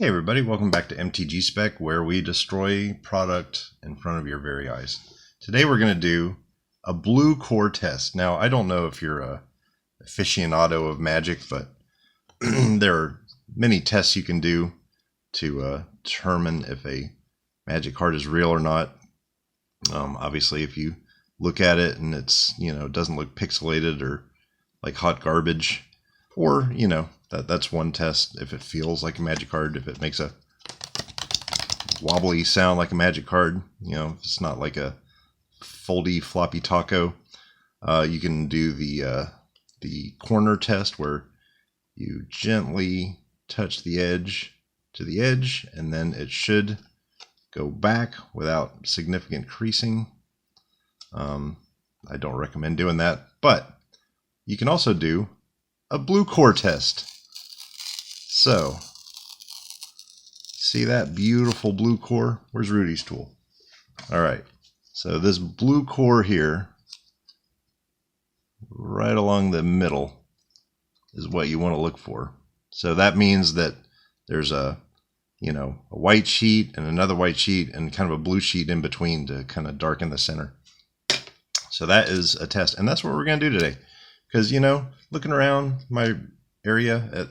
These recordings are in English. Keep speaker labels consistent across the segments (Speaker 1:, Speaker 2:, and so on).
Speaker 1: Hey everybody, welcome back to MTG Spec, where we destroy product in front of your very eyes. Today we're going to do a blue core test. Now, I don't know if you're a aficionado of Magic, but there are many tests you can do to determine if a Magic card is real or not. Obviously, if you look at it and it's, it doesn't look pixelated or like hot garbage, or, that's one test. If it feels like a Magic card, if it makes a wobbly sound like a Magic card, if it's not like a foldy floppy taco. You can do the corner test, where you gently touch the edge to the edge, and then it should go back without significant creasing. I don't recommend doing that, but you can also do a blue core test. So, see that beautiful blue core? Where's Rudy's tool? Alright, so this blue core here, right along the middle, is what you want to look for. So that means that there's a white sheet and another white sheet and kind of a blue sheet in between to kind of darken the center. So that is a test, and that's what we're going to do today. Because, looking around my area,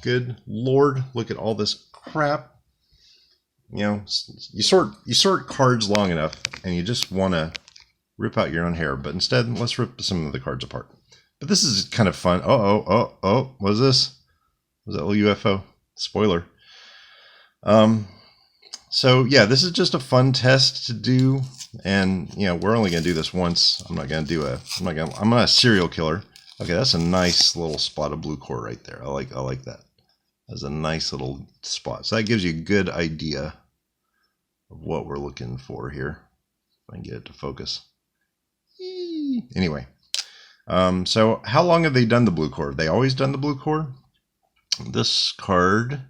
Speaker 1: good Lord, look at all this crap. You sort cards long enough, and you just want to rip out your own hair. But instead, let's rip some of the cards apart. But this is kind of fun. Oh, what is this? Was that a little UFO? Spoiler. So yeah, this is just a fun test to do. And, we're only going to do this once. I'm not going to do I'm not a serial killer. Okay, that's a nice little spot of blue core right there. I like that. That's a nice little spot. So that gives you a good idea of what we're looking for here. If I can get it to focus. Anyway, so how long have they done the blue core? They always done the blue core? This card,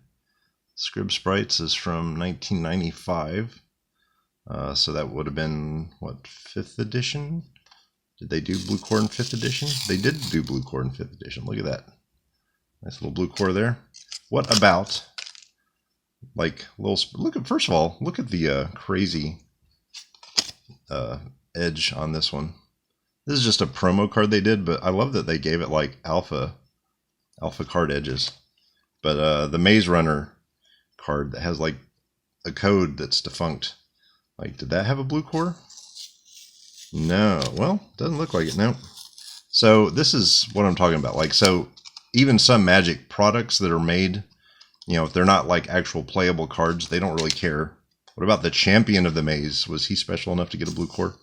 Speaker 1: Scrib Sprites, is from 1995. So that would have been, what, 5th edition? Did they do blue core in 5th edition? They did do blue core in 5th edition. Look at that. Nice little blue core there. What about, first of all, look at the crazy edge on this one. This is just a promo card they did, but I love that they gave it like alpha card edges. But the Maze Runner card that has like a code that's defunct. Did that have a blue core? No. Well, doesn't look like it. No. So this is what I'm talking about. So even some Magic products that are made, if they're not like actual playable cards, they don't really care. What about the Champion of the Maze? Was he special enough to get a blue core?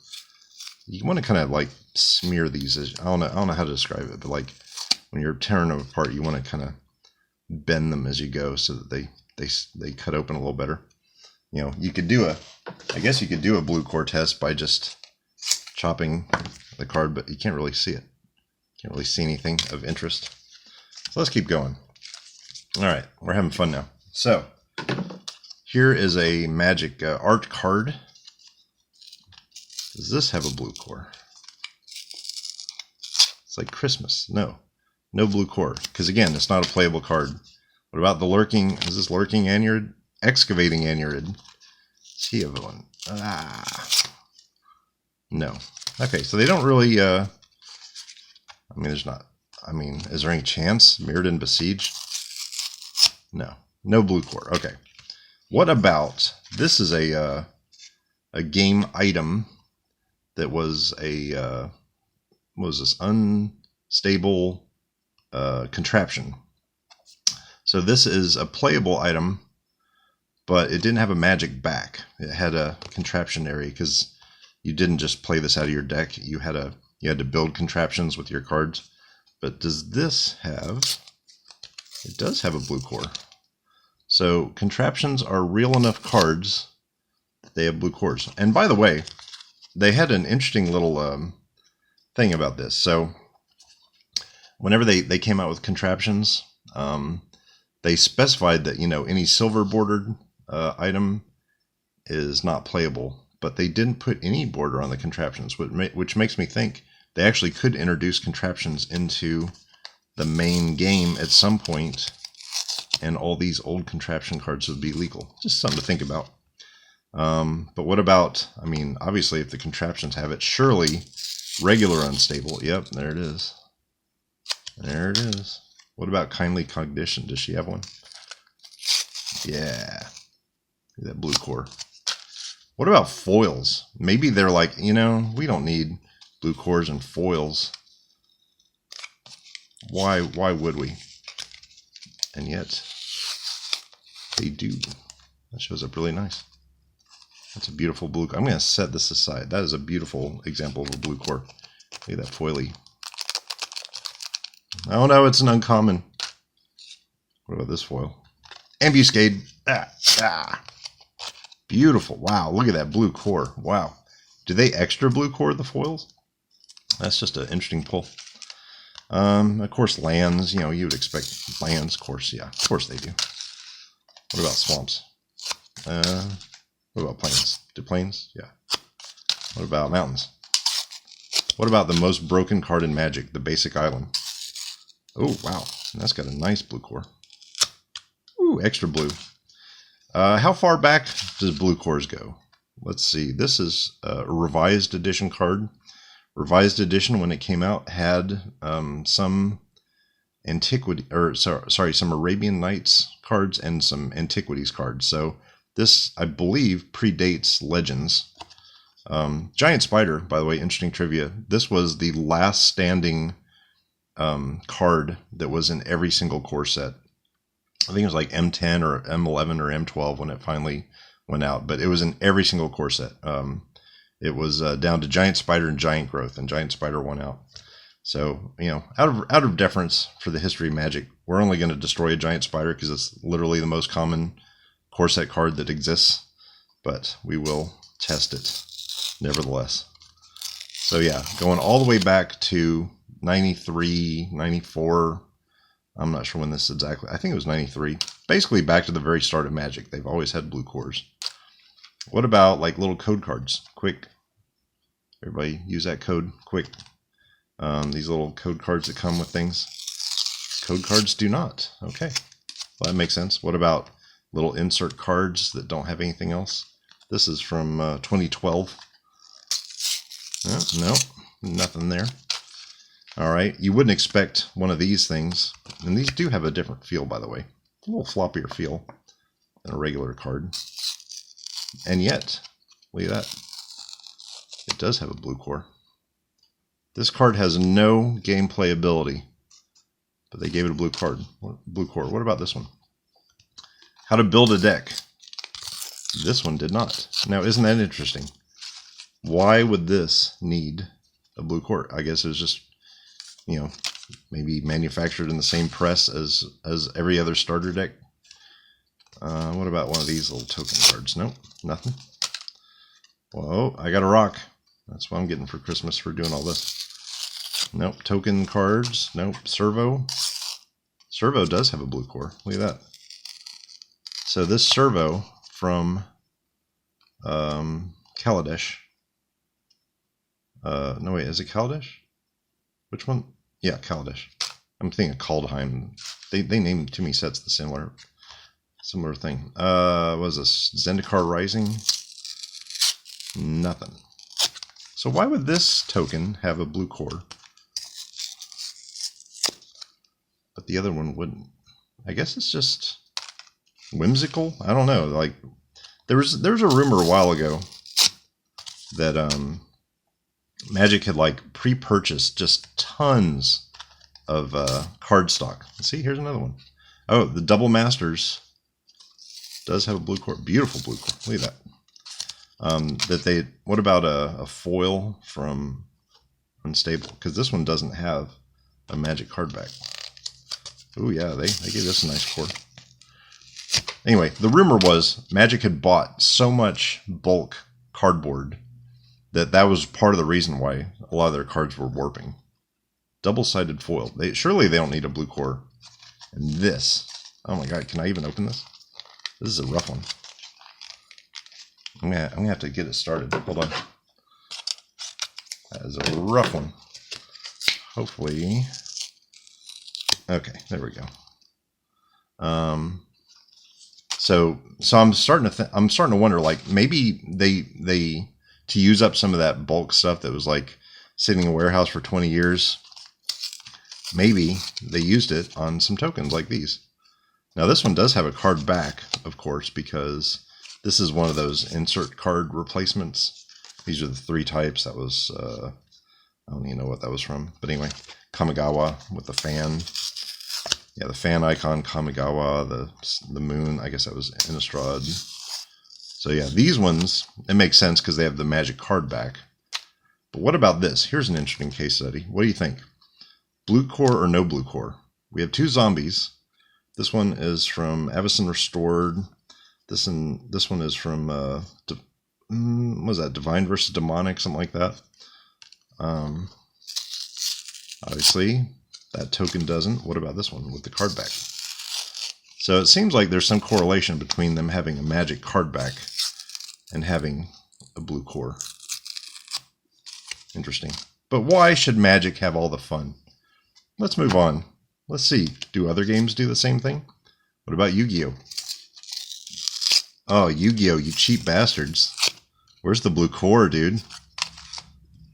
Speaker 1: You want to kind of smear these. I don't know how to describe it, but when you're tearing them apart, you want to kind of bend them as you go so that they cut open a little better. You could do I guess you could do a blue core test by just chopping the card, but you can't really see it. Can't really see anything of interest. So let's keep going. All right, we're having fun now. So here is a Magic art card. Does this have a blue core? It's like Christmas. No blue core, because again, it's not a playable card. What about the lurking? Is this lurking anurid? Excavating anurid. Is he a villain? No. Okay, so they don't really, there's not, is there any chance? Mirrodin Besieged? No blue core. Okay. What about, this is a game item that was what was this? Unstable contraption. So this is a playable item, but it didn't have a magic back. It had a contraption area, because you didn't just play this out of your deck. You had to build contraptions with your cards. But does this have? It does have a blue core. So contraptions are real enough cards that they have blue cores. And by the way, they had an interesting little thing about this. So whenever they came out with contraptions, they specified that any silver bordered item is not playable, but they didn't put any border on the contraptions, which makes me think they actually could introduce contraptions into the main game at some point and all these old contraption cards would be legal. Just something to think about. But what about, I mean, obviously if the contraptions have it, surely regular unstable. Yep, there it is. There it is. What about kindly cognition? Does she have one? Yeah. That blue core. What about foils? Maybe they're like, you know, we don't need blue cores and foils. Why would we? And yet they do. That shows up really nice. That's a beautiful blue. I'm going to set this aside. That is a beautiful example of a blue core. Look at that foily. Oh no, it's an uncommon. What about this foil? Ambuscade. Beautiful. Wow, look at that blue core. Wow. Do they extra blue core the foils? That's just an interesting pull. Of course, lands. You know, you would expect lands. Of course, yeah. Of course they do. What about swamps? What about plains? Do plains? Yeah. What about mountains? What about the most broken card in Magic, the basic island? Oh, wow. That's got a nice blue core. Ooh, extra blue. How far back does blue cores go? Let's see. This is a revised edition card. Revised edition, when it came out, had some antiquity, or sorry, some Arabian Nights cards and some antiquities cards. So this, I believe, predates Legends. Giant Spider, by the way, interesting trivia. This was the last standing card that was in every single core set. I think it was like M10 or M11 or M12 when it finally went out, but it was in every single core set. It was down to Giant Spider and Giant Growth, and Giant Spider won out. So, you know, out of deference for the history of Magic, we're only going to destroy a Giant Spider because it's literally the most common core set card that exists, but we will test it nevertheless. So yeah, going all the way back to 93, 94, I'm not sure when this exactly, I think it was 93. Basically back to the very start of Magic. They've always had blue cores. What about like little code cards? Quick. Everybody use that code. Quick. These little code cards that come with things. Code cards do not. Okay. Well, that makes sense. What about little insert cards that don't have anything else? This is from 2012. No, nothing there. All right. You wouldn't expect one of these things. And these do have a different feel, by the way. A little floppier feel than a regular card. And yet, look at that. It does have a blue core. This card has no gameplay ability, but they gave it a blue card. Blue core. What about this one? How to build a deck. This one did not. Now, isn't that interesting? Why would this need a blue core? I guess it was just, you know, maybe manufactured in the same press as every other starter deck. What about one of these little token cards? Nope, nothing. Whoa, I got a rock. That's what I'm getting for Christmas for doing all this. Nope, token cards. Nope, servo. Servo does have a blue core. Look at that. So this servo from Kaladesh. No, wait, is it Kaladesh? Which one? Yeah, Kaladesh. I'm thinking Kaldheim. They named too many sets the similar thing. Was this Zendikar Rising? Nothing. So why would this token have a blue core, but the other one wouldn't? I guess it's just whimsical. I don't know. Like there was a rumor a while ago that Magic had like pre-purchased just tons of card stock. See, here's another one. Oh, the Double Masters does have a blue core. Beautiful blue core. Look at that. What about a foil from Unstable? Because this one doesn't have a Magic card back. Oh yeah, they gave this a nice core. Anyway, the rumor was Magic had bought so much bulk cardboard that was part of the reason why a lot of their cards were warping. Double-sided foil. Surely they don't need a blue core. And this. Oh my god, can I even open this? This is a rough one. I'm gonna have to get it started. Hold on. That is a rough one. Hopefully. Okay, there we go. So I'm starting to wonder, like, maybe they to use up some of that bulk stuff that was like sitting in a warehouse for 20 years. Maybe they used it on some tokens like these. Now this one does have a card back, of course, because this is one of those insert card replacements. These are the 3 types. That was I don't even know what that was from, but anyway, Kamigawa with the fan. Yeah, the fan icon, Kamigawa, the moon, I guess that was Innistrad. So yeah, these ones, it makes sense because they have the magic card back. But what about this? Here's an interesting case study. What do you think? Blue core or no blue core? We have 2 zombies. This one is from Avacyn Restored. This one is from, what was that, Divine versus Demonic, something like that. Obviously, that token doesn't. What about this one with the card back? So it seems like there's some correlation between them having a magic card back and having a blue core. Interesting. But why should Magic have all the fun? Let's move on. Let's see. Do other games do the same thing? What about Yu-Gi-Oh? Oh, Yu-Gi-Oh, you cheap bastards. Where's the blue core, dude?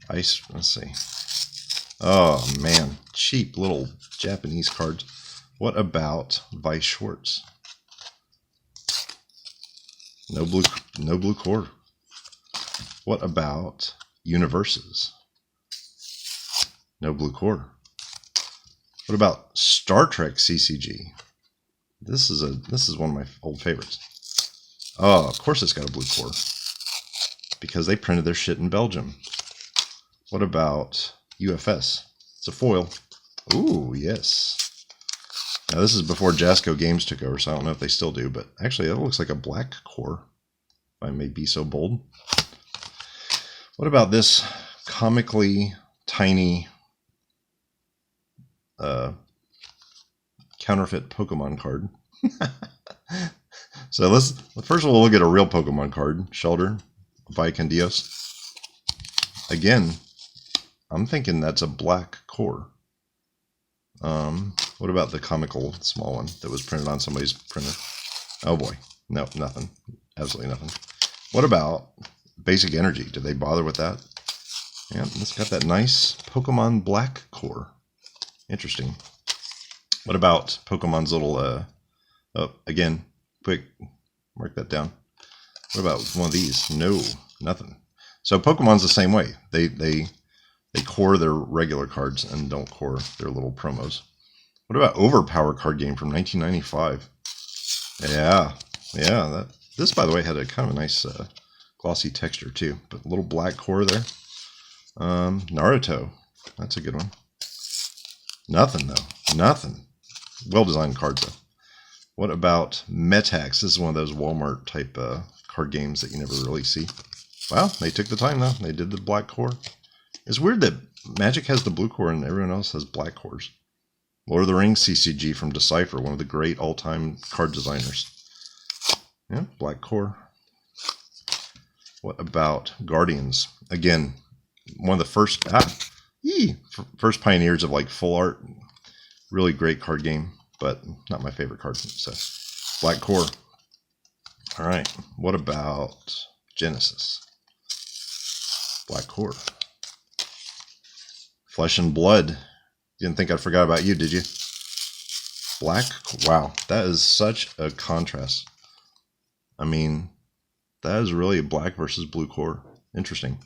Speaker 1: Let's see. Oh, man. Cheap little Japanese cards. What about Vice Schwartz? No blue core. What about Universes? No blue core. What about Star Trek CCG? This is one of my old favorites. Oh, of course it's got a blue core. Because they printed their shit in Belgium. What about UFS? It's a foil. Ooh, yes. Now this is before Jasco Games took over, so I don't know if they still do, but actually that looks like a black core, if I may be so bold. What about this comically tiny counterfeit Pokemon card? So first of all, we'll get a real Pokemon card. Shelter, Vicandios. Again, I'm thinking that's a black core. What about the comical small one that was printed on somebody's printer? Oh boy, no, nothing. Absolutely nothing. What about Basic Energy? Did they bother with that? Yeah, it's got that nice Pokemon black core. Interesting. What about Pokemon's little, oh, again, quick, mark that down. What about one of these? No, nothing. So Pokemon's the same way. They core their regular cards and don't core their little promos. What about Overpower card game from 1995? Yeah. This, by the way, had a kind of a nice glossy texture too, but a little black core there. Naruto, that's a good one. Nothing though, nothing. Well-designed cards though. What about Metax? This is one of those Walmart type card games that you never really see. Well, they took the time though. They did the black core. It's weird that Magic has the blue core and everyone else has black cores. Lord of the Rings CCG from Decipher, one of the great all-time card designers. Yeah, black core. What about Guardians? Again, one of the first pioneers of like full art. Really great card game, but not my favorite card. So, black core. All right. What about Genesis? Black core. Flesh and Blood. You didn't think I forgot about you, did you? Black. Wow, that is such a contrast. I mean, that is really a black versus blue core. Interesting.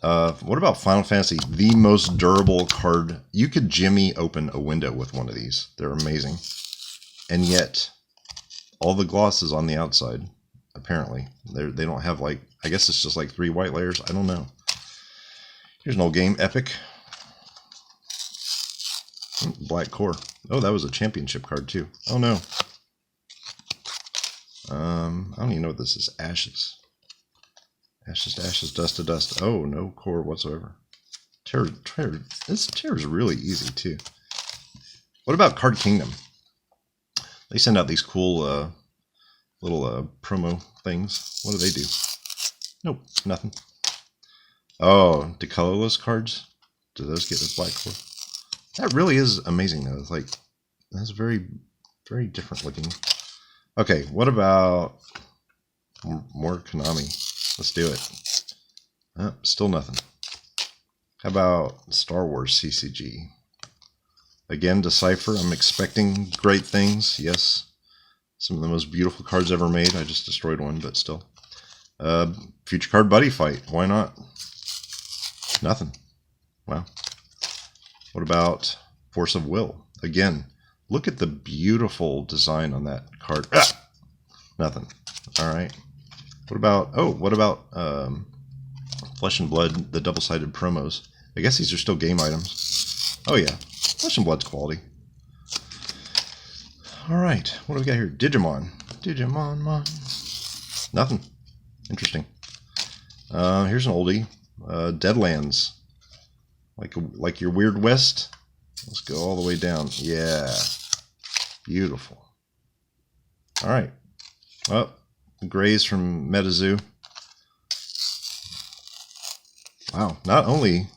Speaker 1: What about Final Fantasy? The most durable card. You could Jimmy open a window with one of these. They're amazing. And yet, all the gloss is on the outside, apparently. They don't have like, I guess it's just like 3 white layers. I don't know. Here's an old game, Epic. Black core. Oh, that was a championship card too. Oh no. I don't even know what this is. Ashes. Ashes to ashes, dust to dust. Oh, no core whatsoever. This terror is really easy too. What about Card Kingdom? They send out these cool little promo things. What do they do? Nope, nothing. Oh, the colorless cards? Do those get a black core? That really is amazing though. It's like, that's very, very different looking. Okay, what about more Konami? Let's do it. Still nothing. How about Star Wars CCG? Again, Decipher. I'm expecting great things. Yes. Some of the most beautiful cards ever made. I just destroyed one, but still. Future Card Buddy Fight. Why not? Nothing. Wow. What about Force of Will? Again, look at the beautiful design on that card. Nothing. All right. What about Flesh and Blood, the double-sided promos? I guess these are still game items. Oh yeah, Flesh and Blood's quality. All right, what do we got here? Digimon. Nothing. Interesting. Here's an oldie. Deadlands. Like your Weird West. Let's go all the way down. Yeah. Beautiful. All right. Oh, Grays from MetaZoo. Wow. Not only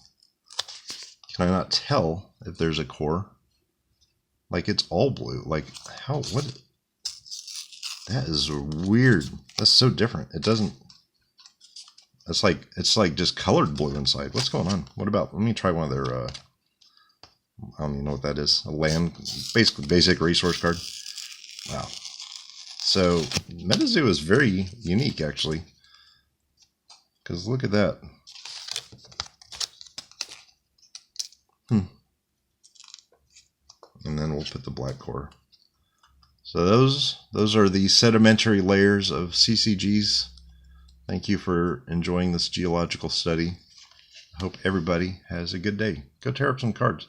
Speaker 1: can I not tell if there's a core, like it's all blue. Like how? What? That is weird. That's so different. It doesn't. It's like just colored blue inside. What's going on? What about? Let me try one of their. I don't even know what that is. A land, basically basic resource card. Wow. So MetaZoo is very unique actually. Because look at that. And then we'll put the black core. So those are the sedimentary layers of CCGs. Thank you for enjoying this geological study. I hope everybody has a good day. Go tear up some cards.